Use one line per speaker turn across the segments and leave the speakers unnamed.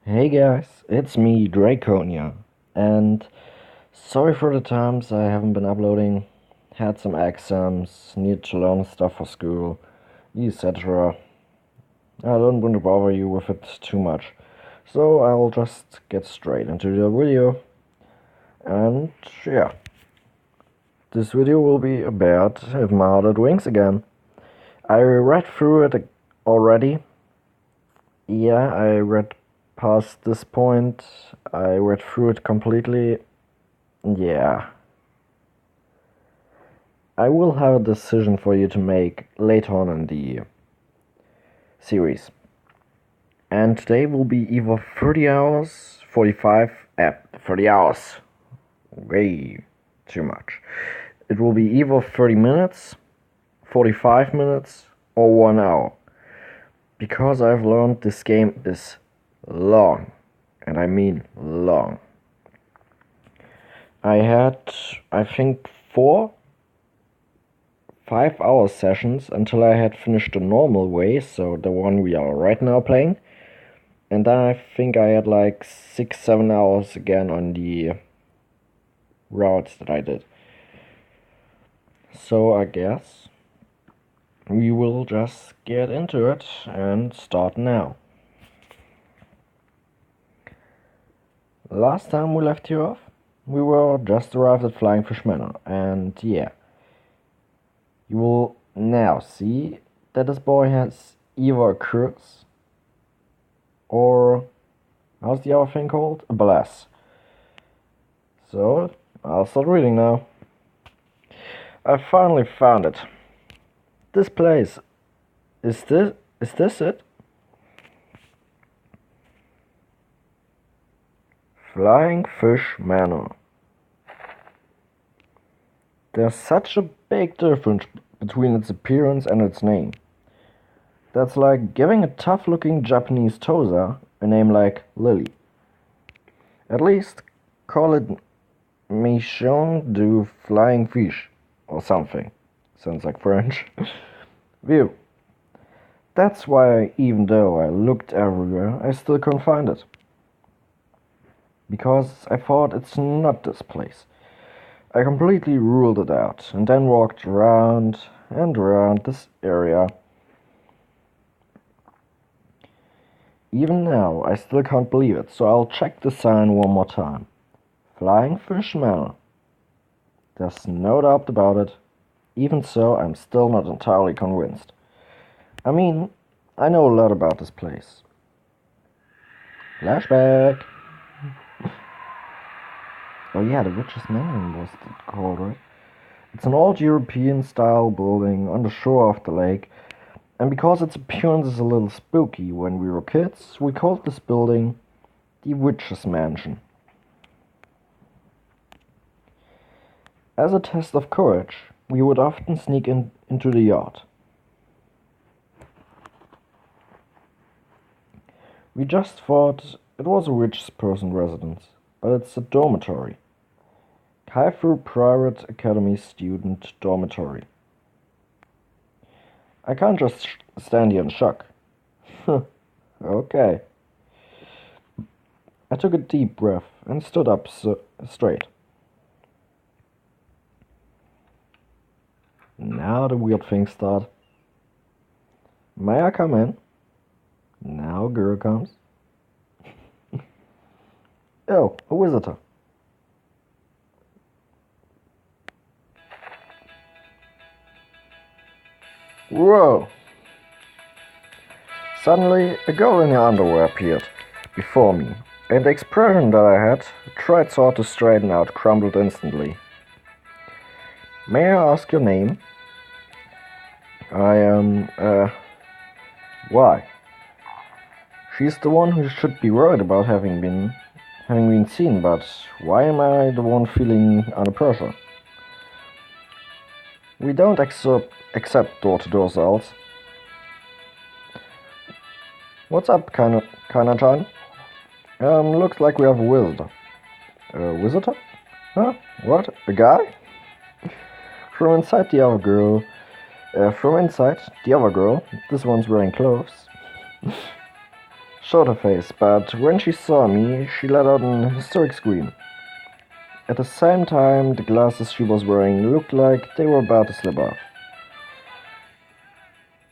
Hey guys, it's me, Draconia, and sorry for the times I haven't been uploading. Had some exams, need to learn stuff for school, etc. I don't want to bother you with it too much, so I'll just get straight into the video. And yeah, this video will be about If My Heart Had Wings again. I read through it already. Yeah, I read past this point. I read through it completely. Yeah. I will have a decision for you to make later on in the series. And today will be either 30 hours, 30 hours. Way too much. It will be either 30 minutes, 45 minutes, or 1 hour. Because I've learned this game is long. And I mean long. I had, I think, 5 hour sessions until I had finished the normal way, so the one we are right now playing. And then I think I had like 6-7 hours again on the routes that I did. So I guess we will just get into it and start now. Last time we left you off, we were just arrived at Flying Fish Manor, and yeah. You will now see that this boy has either a curse or how's the other thing called? A bless. So I'll start reading now. I finally found it. This place. Is this it? Flying Fish Manor. There's such a big difference between its appearance and its name. That's like giving a tough-looking Japanese tosa a name like Lily. At least call it Mission du Flying Fish or something. Sounds like French. View. That's why, even though I looked everywhere, I still couldn't find it. Because I thought it's not this place. I completely ruled it out, and then walked around and around this area. Even now, I still can't believe it, so I'll check the sign one more time. Flying Fish Manor. There's no doubt about it. Even so, I'm still not entirely convinced. I mean, I know a lot about this place. Flashback! Oh yeah, the Witch's Mansion was called, right? It's an old European-style building on the shore of the lake, and because its appearance is a little spooky when we were kids, we called this building the Witch's Mansion. As a test of courage, we would often sneak into the yard. We just thought it was a rich person's residence, but it's a dormitory. Kaifu Private Academy Student Dormitory. I can't just stand here in shock. Okay. I took a deep breath and stood up straight. Now the weird things start. May I come in? Now a girl comes. Oh, a visitor. Whoa! Suddenly, a girl in her underwear appeared before me, and the expression that I had tried sort to straighten out crumbled instantly. May I ask your name? I am, why? She's the one who should be worried about having been seen, but why am I the one feeling under pressure? We don't accept door-to-door sales. What's up, Kana-chan? Looks like we have a visitor. A visitor? Huh? What? A guy? From inside, the other girl, this one's wearing clothes, showed her face, but when she saw me, she let out an hysteric scream. At the same time, the glasses she was wearing looked like they were about to slip off.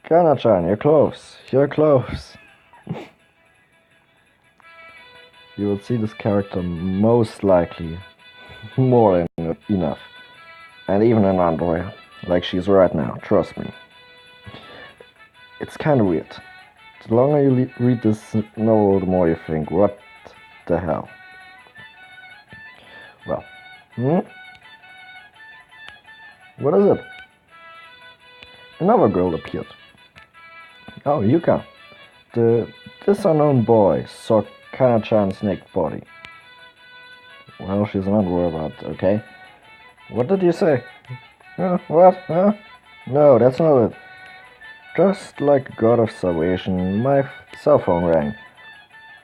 Kana-chan, you're close. You're close. You will see this character most likely more than enough. And even in underwear, like she's right now, trust me. It's kinda weird. The longer you read this novel, the more you think, what the hell? Well, what is it? Another girl appeared. Oh, Yuka. This unknown boy saw Kana-chan's naked body. Well, she's an underwear, but okay. What did you say? What? Huh? No, that's not it. Just like a god of salvation, my cell phone rang.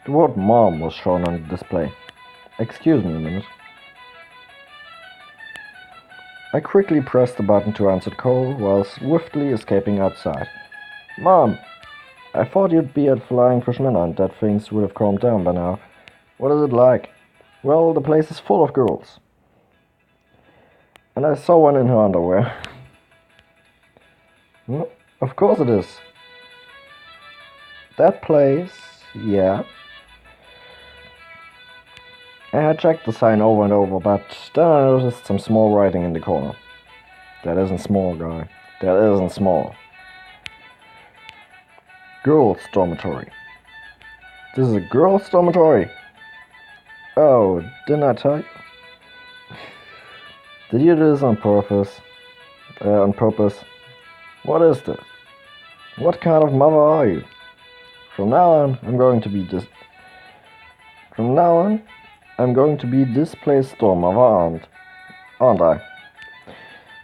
The word mom was shown on the display. Excuse me a minute. I quickly pressed the button to answer the call while swiftly escaping outside. Mom! I thought you'd be at Flying Fishman and that things would have calmed down by now. What is it like? Well, the place is full of girls. And I saw one in her underwear. Of course it is. That place, yeah. I had checked the sign over and over, but then I noticed some small writing in the corner. That isn't small, guy. That isn't small. Girls' dormitory. This is a girls' dormitory. Oh, didn't I tell you? Did you do this on purpose? What is this? What kind of mother are you? From now on, I'm going to be this place store mother, aren't I?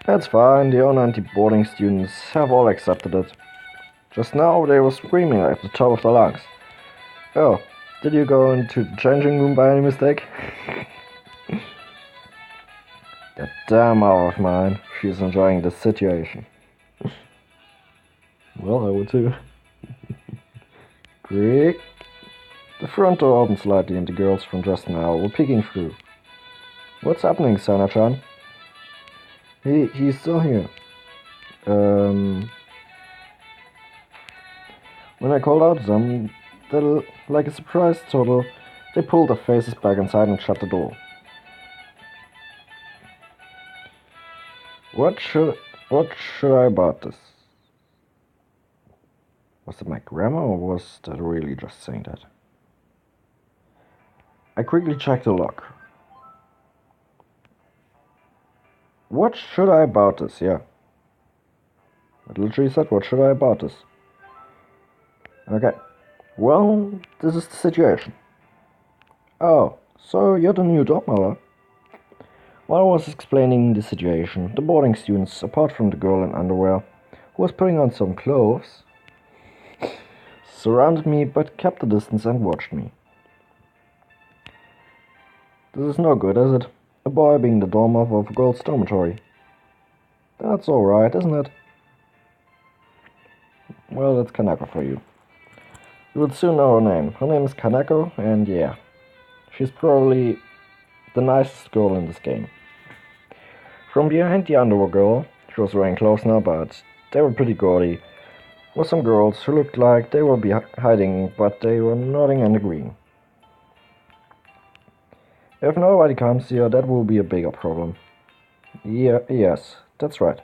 That's fine. The owner and the boarding students have all accepted it. Just now they were screaming at the top of their lungs. Oh, did you go into the changing room by any mistake? That damn mother of mine, she's enjoying this situation. Well, I would too. Quick. The front door opened slightly and the girls from just now were peeking through. What's happening, Sana-chan? He's still here. When I called out to them, like a surprise total, they pulled their faces back inside and shut the door. What should I about this? Was it my grammar or was that really just saying that? I quickly checked the log. What should I about this? Yeah. It literally said, what should I about this? Okay. Well, this is the situation. Oh, so you're the new dog mother? While I was explaining the situation, the boarding students, apart from the girl in underwear, who was putting on some clothes, surrounded me but kept a distance and watched me. This is no good, is it? A boy being the dorm of a girl's dormitory. That's alright, isn't it? Well, that's Kanako for you. You would soon know her name. Her name is Kanako, and yeah, she's probably the nicest girl in this game. From behind the underwear girl, she was wearing clothes now, but they were pretty gaudy, were some girls who looked like they were hiding, but they were nodding and agreeing. If nobody comes here, that will be a bigger problem. Yes, that's right.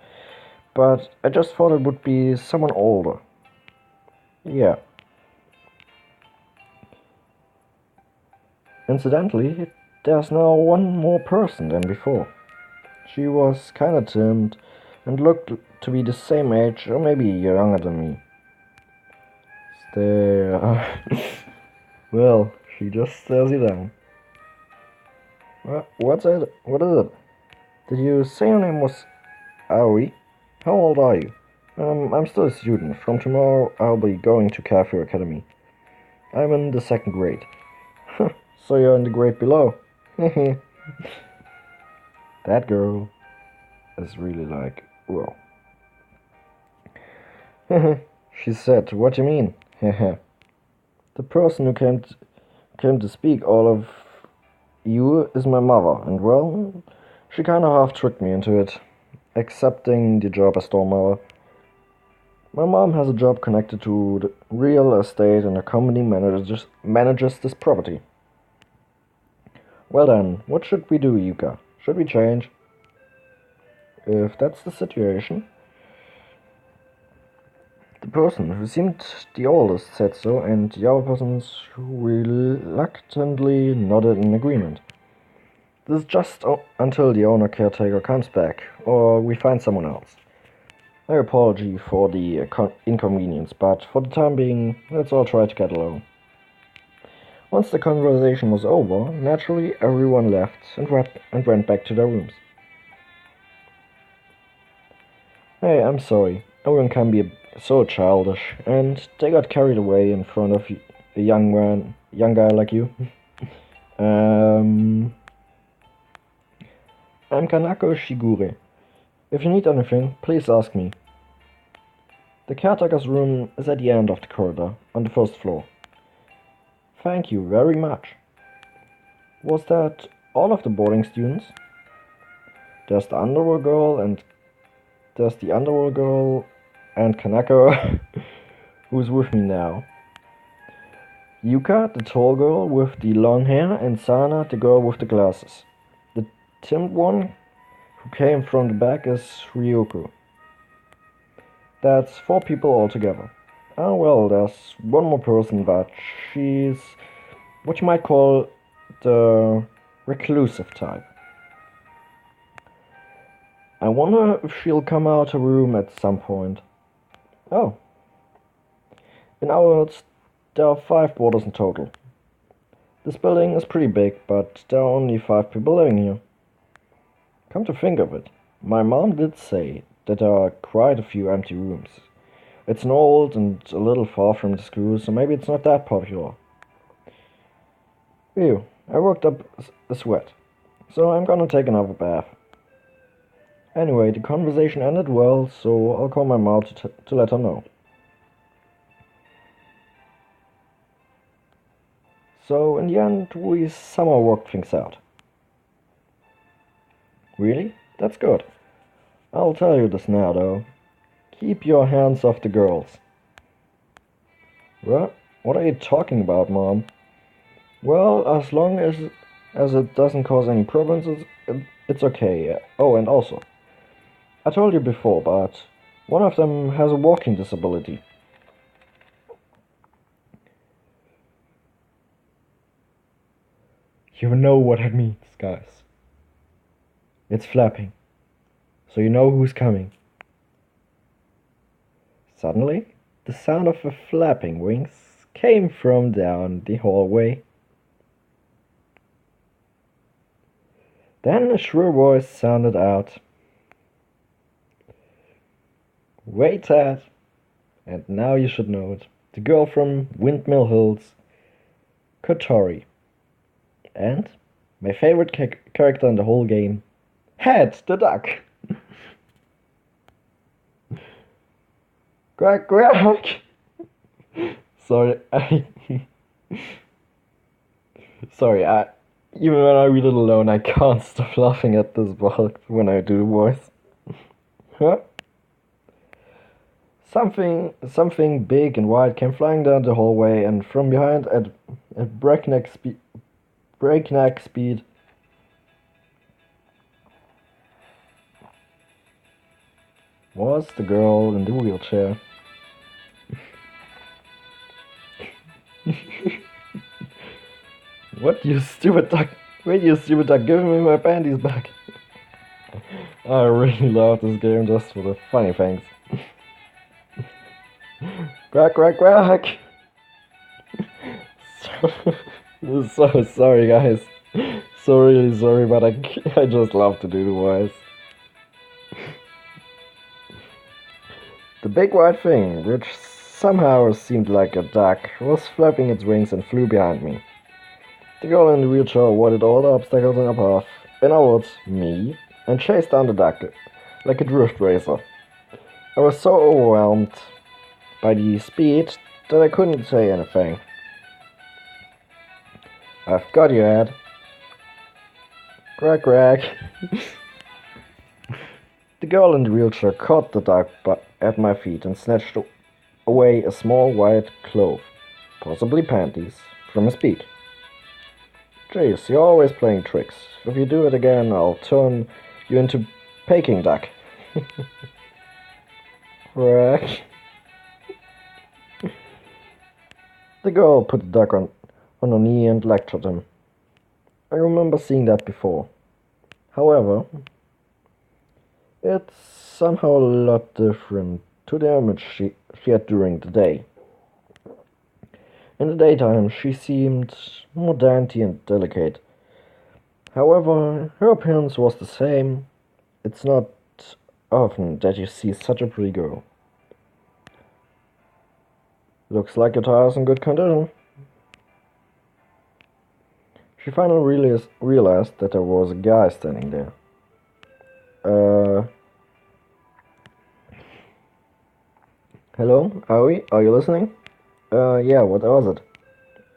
But I just thought it would be someone older. Yeah. Incidentally, there's now one more person than before. She was kinda timid and looked to be the same age or maybe younger than me. Stare. Well, she just stares you down. What's it? What is it? Did you say your name was Aoi? How old are you? I'm still a student. From tomorrow I'll be going to Cafe Academy. I'm in the 2nd grade. So you're in the grade below. That girl is really like, whoa. She said, what do you mean? The person who came to speak all of you is my mother, and well, she kinda half tricked me into it, accepting the job as store mother. My mom has a job connected to the real estate and a company manages this property. Well then, what should we do, Yuka? Should we change? If that's the situation. The person who seemed the oldest said so, and the other persons reluctantly nodded in agreement. This is just until the owner caretaker comes back, or we find someone else. I apologize for the inconvenience, but for the time being, let's all try to get along. Once the conversation was over, naturally everyone left and went back to their rooms. Hey, I'm sorry. Everyone can be so childish, and they got carried away in front of a young guy like you. I'm Kanako Shigure. If you need anything, please ask me. The caretaker's room is at the end of the corridor, on the first floor. Thank you very much. Was that all of the boarding students? There's the underworld girl and Kanako, who's with me now. Yuka, the tall girl with the long hair, and Sana, the girl with the glasses. The timid one who came from the back is Ryoko. That's 4 people altogether. Ah, well, there's one more person, but she's what you might call the reclusive type. I wonder if she'll come out her room at some point. Oh. In ours, there are 5 boarders in total. This building is pretty big, but there are only 5 people living here. Come to think of it, my mom did say that there are quite a few empty rooms. It's an old and a little far from the school, so maybe it's not that popular. Phew, I worked up a sweat, so I'm gonna take another bath. Anyway, the conversation ended well, so I'll call my mom to let her know. So in the end, we somehow worked things out. Really? That's good. I'll tell you this now, though. Keep your hands off the girls. What are you talking about, Mom? Well, as long as it doesn't cause any problems, it's okay. Oh, and also, I told you before, but one of them has a walking disability. You know what that means, guys. It's flapping. So you know who's coming. Suddenly, the sound of the flapping wings came from down the hallway. Then a shrill voice sounded out. Wait, Ted. And now you should know it. The girl from Windmill Hills, Kotori. And my favorite character in the whole game, Head the duck. Quack, quack. Sorry, even when I read it alone, I can't stop laughing at this part when I do the voice. Huh? Something big and white came flying down the hallway, and from behind at breakneck speed. Was the girl in the wheelchair. What, you stupid duck? Wait, you stupid duck, give me my panties back. I really love this game just for the funny things. Quack, quack, quack! So sorry, guys. So really sorry, but I just love to do the voice. The big white thing, which somehow seemed like a duck, was flapping its wings and flew behind me. The girl in the wheelchair avoided all the obstacles in her path, in other words, me, and chased down the duck like a drift racer. I was so overwhelmed by the speed that I couldn't say anything. I've got you, Ed. Crack, crack. The girl in the wheelchair caught the duck at my feet and snatched away a small white cloth, possibly panties, from his beak. Jeez, you're always playing tricks. If you do it again, I'll turn you into Peking duck. Crack. The girl put the duck on her knee and lectured him. I remember seeing that before. However, it's somehow a lot different to the image she had during the day. In the daytime, she seemed more dainty and delicate. However, her appearance was the same. It's not often that you see such a pretty girl. Looks like your tire's in good condition. She finally realized that there was a guy standing there. Hello, Aoi, are you listening? Yeah, what was it?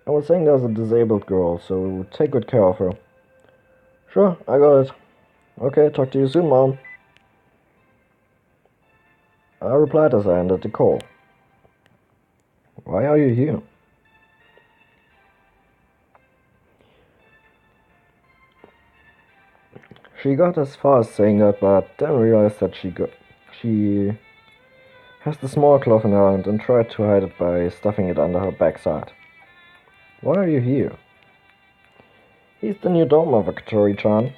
I was saying there's a disabled girl, so take good care of her. Sure, I got it. Okay, talk to you soon, Mom. I replied as I ended the call. Why are you here? She got as far as saying that, but then realized that she has the small cloth in her hand and tried to hide it by stuffing it under her backside. Why are you here? He's the new dome of Katori-chan.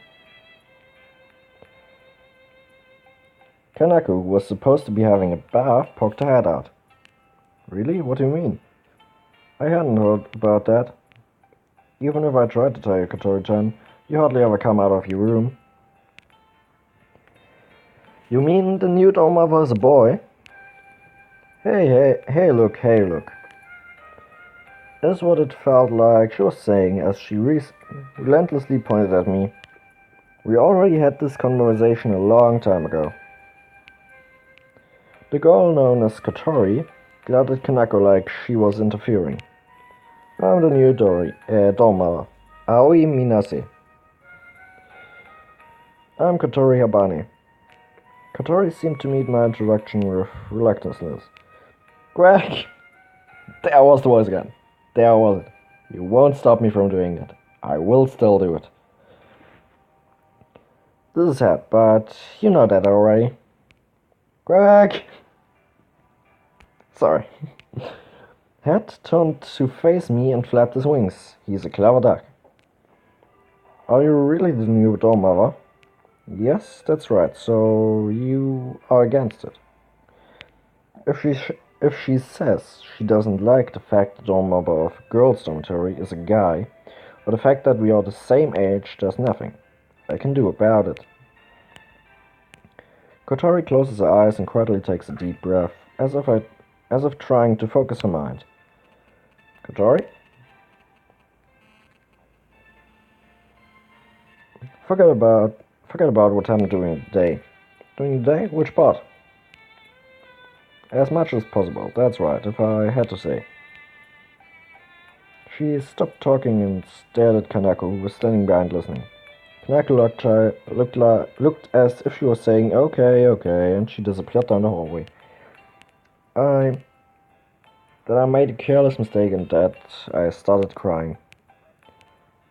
Kanako was supposed to be having a bath, poked her head out. Really? What do you mean? I hadn't heard about that. Even if I tried to tell you, Katori-chan, you hardly ever come out of your room. You mean the new dome mother is a boy? Hey, look. That's what it felt like she was saying as she relentlessly pointed at me. We already had this conversation a long time ago. The girl known as Katori glared at Kanako like she was interfering. I'm the new dome mother, Aoi Minase. I'm Katori Habane. Katori seemed to meet my introduction with reluctance. Greg! There was the voice again. There was it. You won't stop me from doing that. I will still do it. This is sad, but you know that already. Greg! Sorry. Hat turned to face me and flapped his wings. He's a clever duck. Are you really the new dome mother? Yes, that's right. So you are against it. If she says she doesn't like the fact the dome mother of a girls' dormitory is a guy, or the fact that we are the same age, there's nothing I can do about it. Kotori closes her eyes and quietly takes a deep breath, as if trying to focus her mind. Kotori? Forget about what happened during the day. During the day? Which part? As much as possible, that's right, if I had to say. She stopped talking and stared at Kanako, who was standing behind listening. Kanako looked as if she was saying, okay, and she disappeared down the hallway. I made a careless mistake and that I started crying.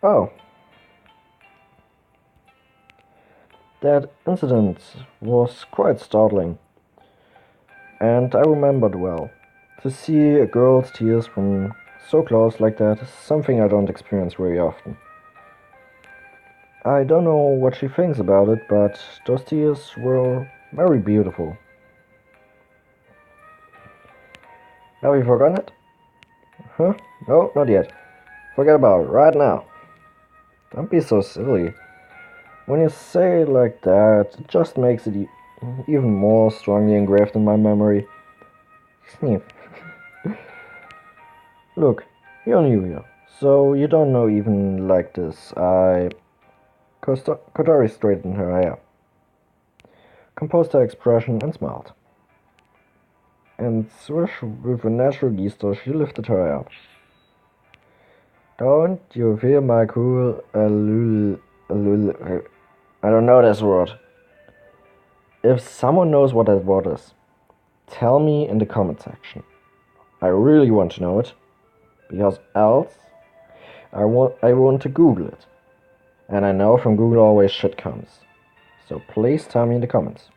Oh. That incident was quite startling. And I remembered well. To see a girl's tears from so close like that is something I don't experience very often. I don't know what she thinks about it, but those tears were very beautiful. Have you forgotten it? Huh? No, not yet. Forget about it, right now. Don't be so silly. When you say it like that, it just makes it even more strongly engraved in my memory. Sniff. Look, you're new here, so you don't know even like this. Kotori straightened her hair, composed her expression, and smiled. And with a natural gesture, she lifted her up. Don't you feel my cool I don't know this word. If someone knows what that word is, tell me in the comment section. I really want to know it, because else I want to Google it. And I know from Google always shit comes. So please tell me in the comments.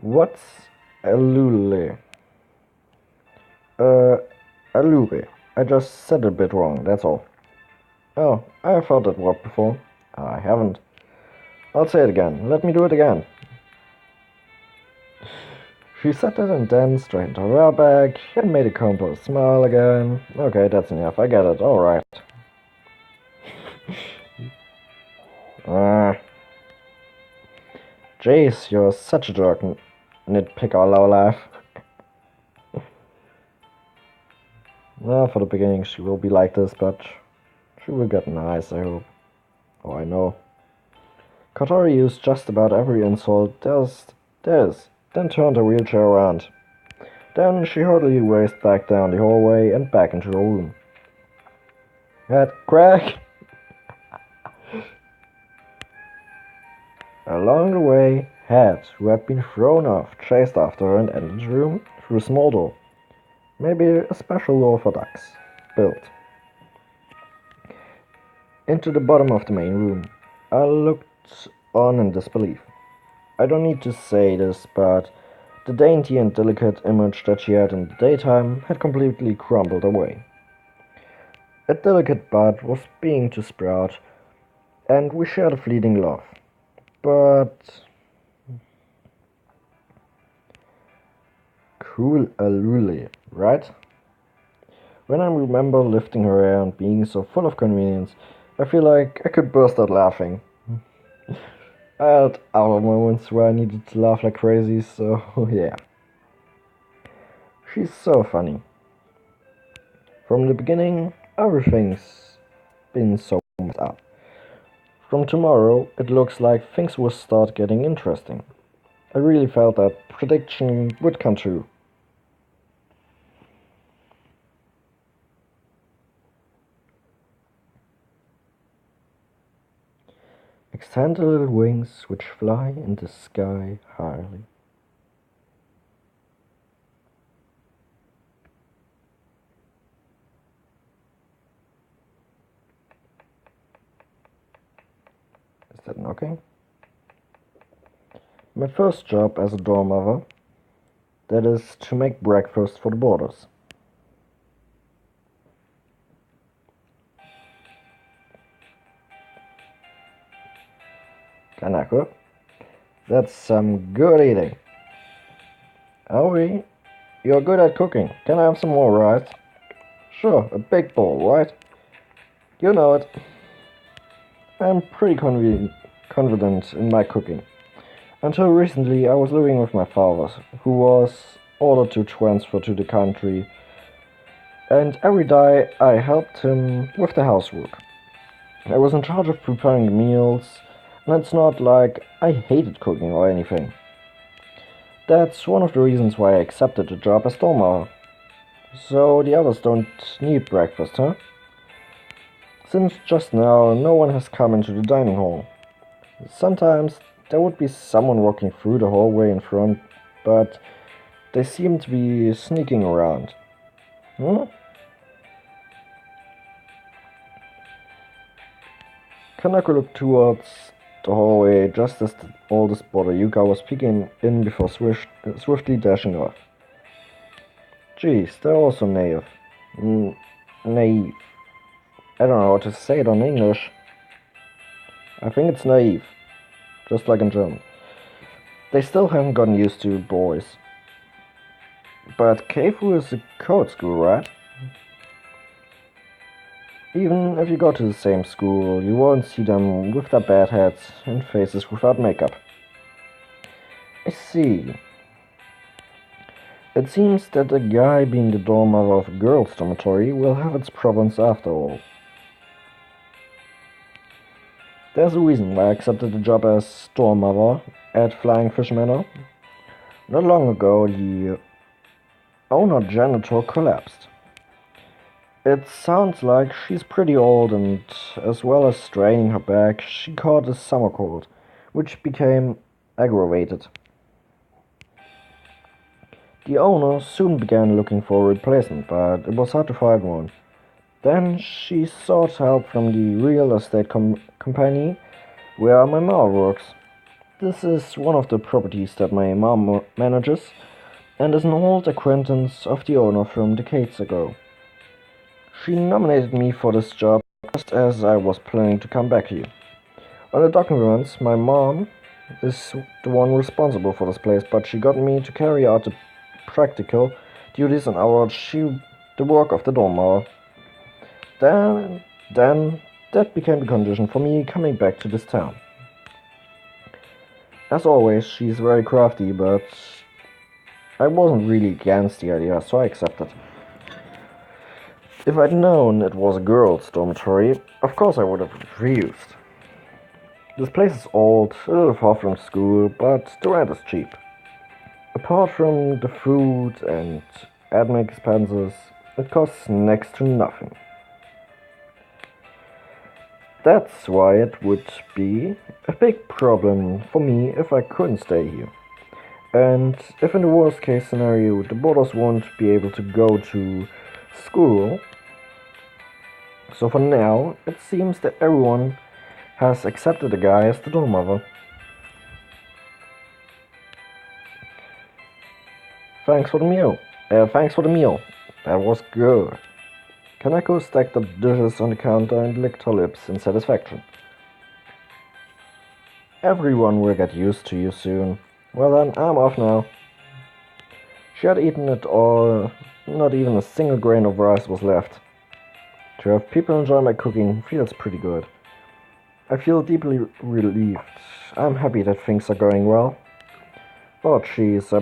What's allure? Allure. I just said it a bit wrong, that's all. Oh, I have heard that word before. I haven't. I'll say it again. Let me do it again. She said it and then straightened her hair back and made a composed smile again. Okay, that's enough. I get it. Alright. Jeez, you're such a jerk, nitpicker lowlife. Well, for the beginning she will be like this, but she will get nice, I hope. Oh, I know. Kotori used just about every insult there's, then turned her wheelchair around. Then she hurriedly raced back down the hallway and back into her room. Head crack! Along the way, Head, who had been thrown off, chased after her and entered the room through a small door. Maybe a special door for ducks. Built. Into the bottom of the main room. I looked on in disbelief. I don't need to say this, but the dainty and delicate image that she had in the daytime had completely crumbled away. A delicate bud was beginning to sprout, and we shared a fleeting love. But cool alule, right? When I remember lifting her hair and being so full of convenience, I feel like I could burst out laughing. I had other moments where I needed to laugh like crazy, so yeah. She's so funny. From the beginning, everything's been so messed up. From tomorrow, it looks like things will start getting interesting. I really felt that prediction would come true. Extend the little wings which fly in the sky highly. Is that knocking? My first job as a dorm mother, that is to make breakfast for the boarders. Kanako, that's some good eating. Aoi, you're good at cooking. Can I have some more rice? Sure, a big bowl, right? You know it. I'm pretty confident in my cooking. Until recently, I was living with my father, who was ordered to transfer to the country, and every day I helped him with the housework. I was in charge of preparing the meals, and it's not like I hated cooking or anything. That's one of the reasons why I accepted the job as dorm. So the others don't need breakfast, huh? Since just now no one has come into the dining hall. Sometimes there would be someone walking through the hallway in front, but they seem to be sneaking around. Kanako looked towards the hallway just as the oldest boarder Yuka was peeking in before swiftly dashing off. Geez, they're also naive. Naive. I don't know how to say it on English. I think it's naive. Just like in German. They still haven't gotten used to boys. But Keifu is a code school, right? Even if you go to the same school, you won't see them with their bad heads and faces without makeup. I see. It seems that a guy being the dorm mother of a girls' dormitory will have its problems after all. There's a reason why I accepted the job as dorm mother at Flying Fish Manor. Not long ago, the owner janitor collapsed. It sounds like she's pretty old, and as well as straining her back, she caught a summer cold, which became aggravated. The owner soon began looking for a replacement, but it was hard to find one. Then she sought help from the real estate company where my mom works. This is one of the properties that my mom manages, and is an old acquaintance of the owner from decades ago. She nominated me for this job just as I was planning to come back here. On the documents, my mom is the one responsible for this place, but she got me to carry out the practical duties and the work of the dormouse. Then that became the condition for me coming back to this town. As always, she's very crafty, but I wasn't really against the idea, so I accepted. If I'd known it was a girls' dormitory, of course I would have refused. This place is old, a little far from school, but the rent is cheap. Apart from the food and admin expenses, it costs next to nothing. That's why it would be a big problem for me if I couldn't stay here. And if in the worst case scenario the boarders won't be able to go to school, so for now it seems that everyone has accepted the guy as the dorm mother. Thanks for the meal. That was good. Kaneko stacked up dishes on the counter and licked her lips in satisfaction. Everyone will get used to you soon. Well then, I'm off now. She had eaten it all, not even a single grain of rice was left. To have people enjoy my cooking feels pretty good. I feel deeply relieved. I'm happy that things are going well. Oh jeez, I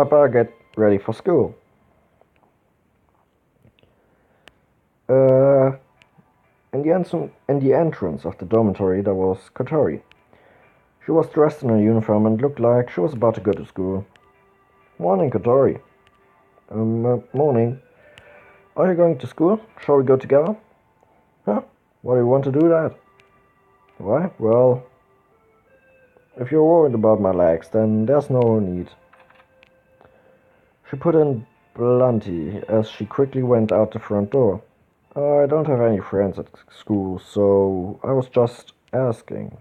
better get ready for school. In the entrance of the dormitory there was Kotori. She was dressed in a uniform and looked like she was about to go to school. Morning, Kotori. Morning. Are you going to school? Shall we go together? Huh? Why do you want to do that? Why? Well, if you're worried about my legs, then there's no need. She put in bluntly as she quickly went out the front door. I don't have any friends at school, so I was just asking.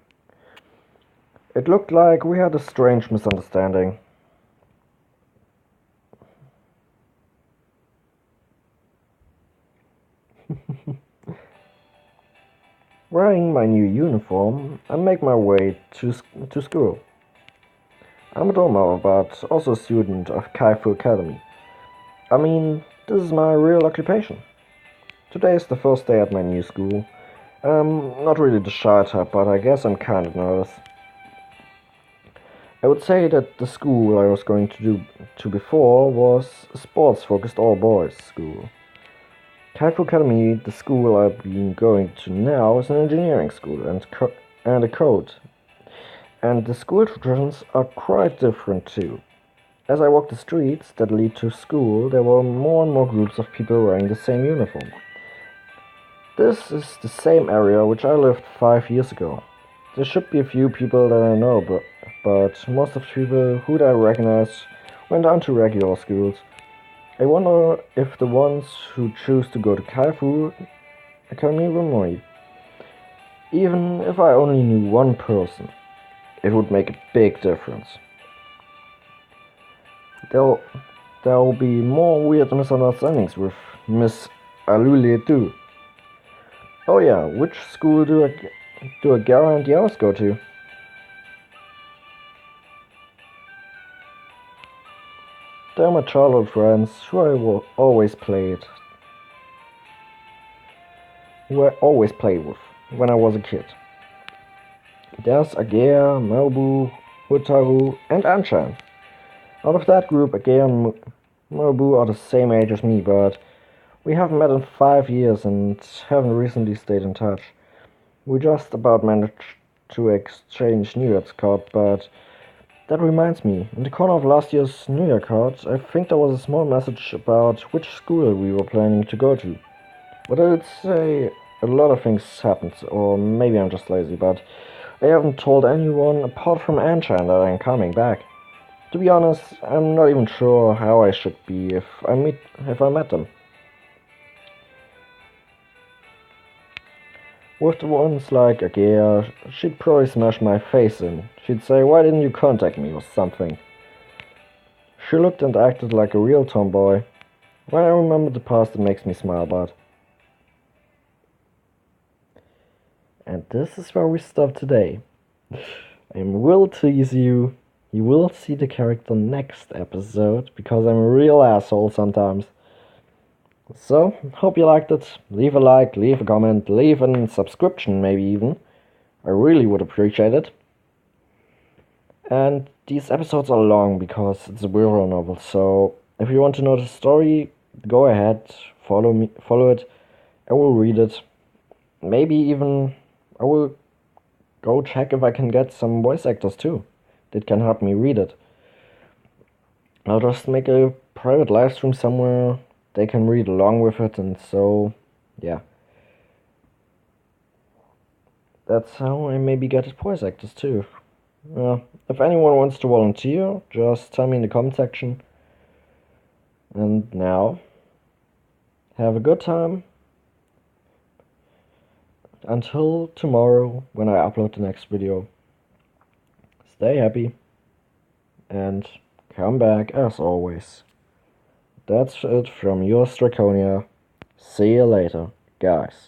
It looked like we had a strange misunderstanding. Wearing my new uniform, I make my way to school. I'm a dormer, but also a student of Kaifu Academy. I mean, this is my real occupation. Today is the first day at my new school. I'm not really the shy type, but I guess I'm kind of nervous. I would say that the school I was going to before was a sports-focused all-boys school. Kaifu Academy, the school I've been going to now, is an engineering school and a code. And the school traditions are quite different too. As I walked the streets that lead to school, there were more and more groups of people wearing the same uniform. This is the same area which I lived 5 years ago. There should be a few people that I know, but most of the people who I recognize went on to regular schools. I wonder if the ones who choose to go to Kaifu Academy were me. Even if I only knew one person, it would make a big difference. There'll be more weird misunderstandings with Miss Alule too. Oh yeah, which school do Agara and the others go to? They're my childhood friends who I always played with when I was a kid. There's Agea, Melbu, Hutaru, and Anshan. Out of that group, Agea and Melbu are the same age as me, but we haven't met in 5 years and haven't recently stayed in touch. We just about managed to exchange New Year's card, but That reminds me, in the corner of last year's New Year card, I think there was a small message about which school we were planning to go to. But I did say a lot of things happened, or maybe I'm just lazy, but I haven't told anyone apart from Anshan that I'm coming back. To be honest, I'm not even sure how I should be if I met them. With the ones like Agea, she'd probably smash my face in. She'd say, "Why didn't you contact me?" or something. She looked and acted like a real tomboy. When I remember the past, it makes me smile, but. And this is where we stop today. I will tease you. You will see the character next episode, because I'm a real asshole sometimes. So, hope you liked it. Leave a like, leave a comment, leave a subscription maybe even. I really would appreciate it. And these episodes are long because it's a visual novel, so if you want to know the story, go ahead, follow it. I will read it. Maybe even I will go check if I can get some voice actors too that can help me read it. I'll just make a private live stream somewhere. They can read along with it, and so yeah. That's how I maybe get voice actors too. If anyone wants to volunteer, just tell me in the comment section. And now, have a good time. Until tomorrow, when I upload the next video. Stay happy. And come back as always. That's it from yours Draconia. See you later, guys.